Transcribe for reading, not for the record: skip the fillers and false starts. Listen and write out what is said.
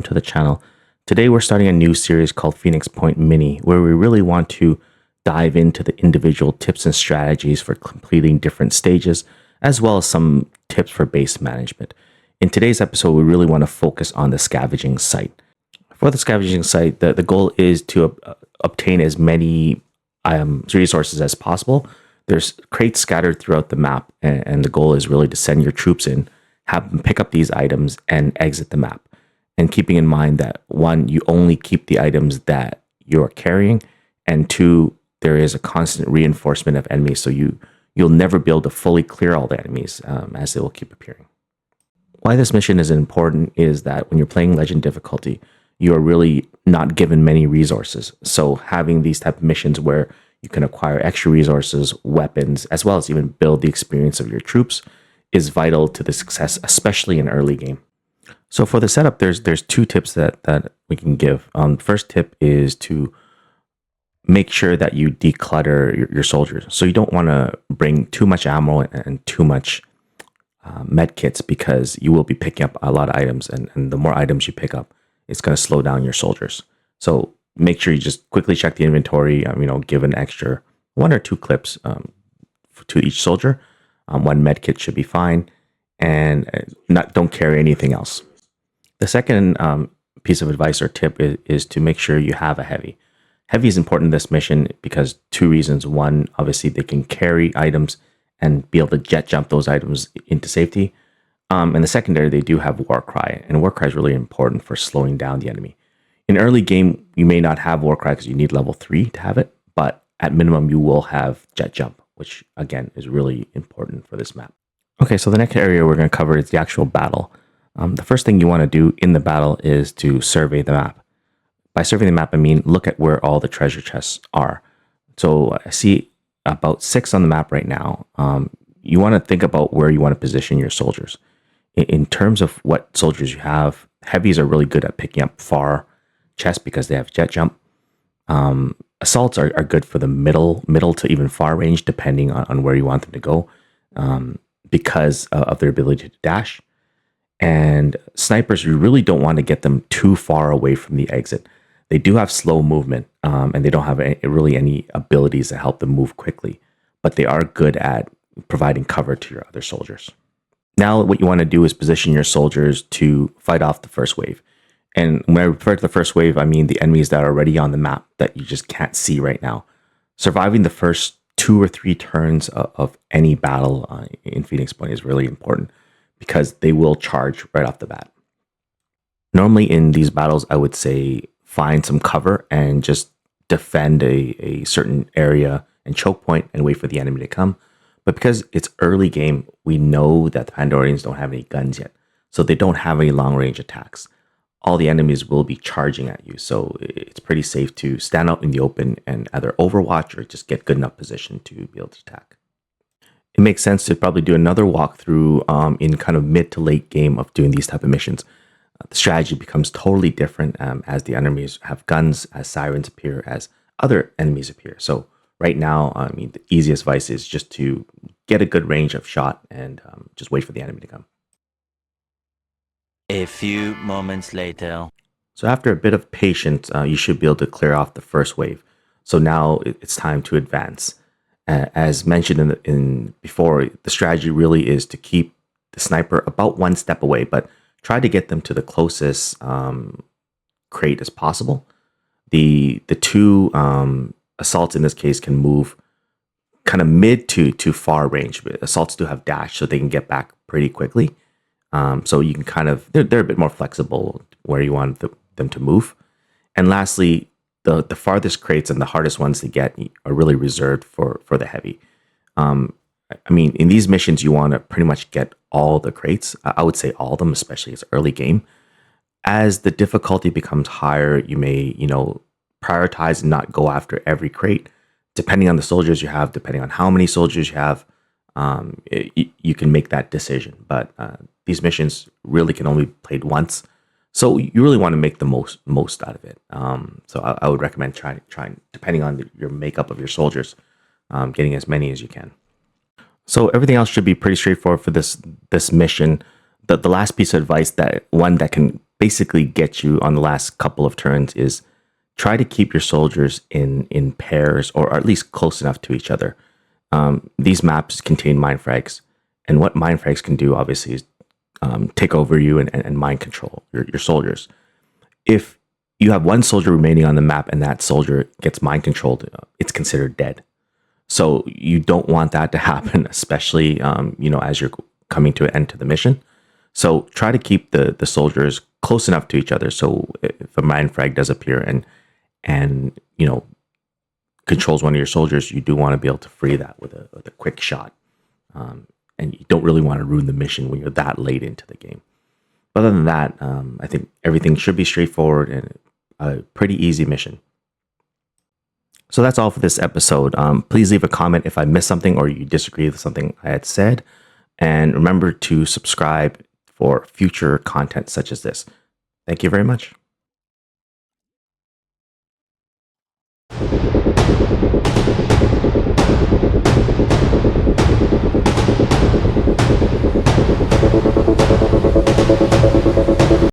to the channel. Today we're starting a new series called Phoenix Point Mini, where we really want to dive into the individual tips and strategies for completing different stages, as well as some tips for base management. In today's episode, we really want to focus on the scavenging site. For the scavenging site, the goal is to obtain as many resources as possible. There's crates scattered throughout the map, and the goal is really to send your troops in, have them pick up these items, and exit the map. And keeping in mind that, one, you only keep the items that you're carrying, and two, there is a constant reinforcement of enemies, so you'll never be able to fully clear all the enemies as they will keep appearing. Why this mission is important is that when you're playing Legend difficulty, you are really not given many resources. So having these type of missions where you can acquire extra resources, weapons, as well as even build the experience of your troops is vital to the success, especially in early game. So for the setup, there's two tips that we can give. First tip is to make sure that you declutter your soldiers. So you don't want to bring too much ammo and too much med kits, because you will be picking up a lot of items, and the more items you pick up, it's going to slow down your soldiers. So make sure you just quickly check the inventory, give an extra 1 or 2 clips to each soldier. 1 med kit should be fine, and don't carry anything else. The second piece of advice or tip is to make sure you have a heavy. Heavy is important in this mission because 2 reasons. One, obviously they can carry items and be able to jet jump those items into safety. And the secondary, they do have Warcry, and Warcry is really important for slowing down the enemy. In early game, you may not have Warcry because you need level 3 to have it, but at minimum you will have jet jump, which again is really important for this map. Okay, so the next area we're going to cover is the actual battle. The first thing you want to do in the battle is to survey the map. By surveying the map, I mean look at where all the treasure chests are. So I see about 6 on the map right now. You want to think about where you want to position your soldiers. In terms of what soldiers you have, heavies are really good at picking up far chests because they have jet jump. Assaults are good for the middle to even far range, depending on where you want them to go, because of their ability to dash. And snipers, you really don't want to get them too far away from the exit. They do have slow movement, and they don't have really any abilities that help them move quickly, but they are good at providing cover to your other soldiers. Now what you want to do is position your soldiers to fight off the first wave. And when I refer to the first wave, I mean the enemies that are already on the map that you just can't see right now. Surviving the first 2 or 3 turns of any battle in Phoenix Point is really important, because they will charge right off the bat. Normally in these battles, I would say find some cover and just defend a certain area and choke point and wait for the enemy to come. But because it's early game, we know that the Pandorians don't have any guns yet, so they don't have any long range attacks. All the enemies will be charging at you, so it's pretty safe to stand out in the open and either overwatch or just get good enough position to be able to attack. It makes sense to probably do another walkthrough in kind of mid to late game of doing these type of missions. The strategy becomes totally different as the enemies have guns, as sirens appear, as other enemies appear. So right now, the easiest advice is just to get a good range of shot and just wait for the enemy to come. A few moments later. So after a bit of patience, you should be able to clear off the first wave. So now it's time to advance. As mentioned before, the strategy really is to keep the sniper about 1 step away, but try to get them to the closest crate as possible. The 2 assaults in this case can move kind of mid to far range. Assaults do have dash, so they can get back pretty quickly. So you can kind of, they're a bit more flexible where you want them to move. And lastly, the farthest crates and the hardest ones to get are really reserved for the heavy. In these missions, you want to pretty much get all the crates. I would say all of them, especially as early game. As the difficulty becomes higher, you may, prioritize and not go after every crate. Depending on the soldiers you have, depending on how many soldiers you have, you can make that decision. But these missions really can only be played once, so you really want to make the most out of it. So I would recommend trying, depending on your makeup of your soldiers, getting as many as you can. So everything else should be pretty straightforward for this mission. The last piece of advice, that can basically get you on the last couple of turns is try to keep your soldiers in pairs or at least close enough to each other. These maps contain mind frags, and what mind frags can do, obviously, is take over you and mind control your soldiers. If you have one soldier remaining on the map and that soldier gets mind controlled, it's considered dead. So you don't want that to happen, especially as you're coming to an end to the mission. So try to keep the soldiers close enough to each other. So if a mind frag does appear and controls one of your soldiers, you do want to be able to free that with a quick shot. And you don't really want to ruin the mission when you're that late into the game. Other than that, I think everything should be straightforward and a pretty easy mission. So that's all for this episode. Please leave a comment if I missed something or you disagree with something I had said. And remember to subscribe for future content such as this. Thank you very much.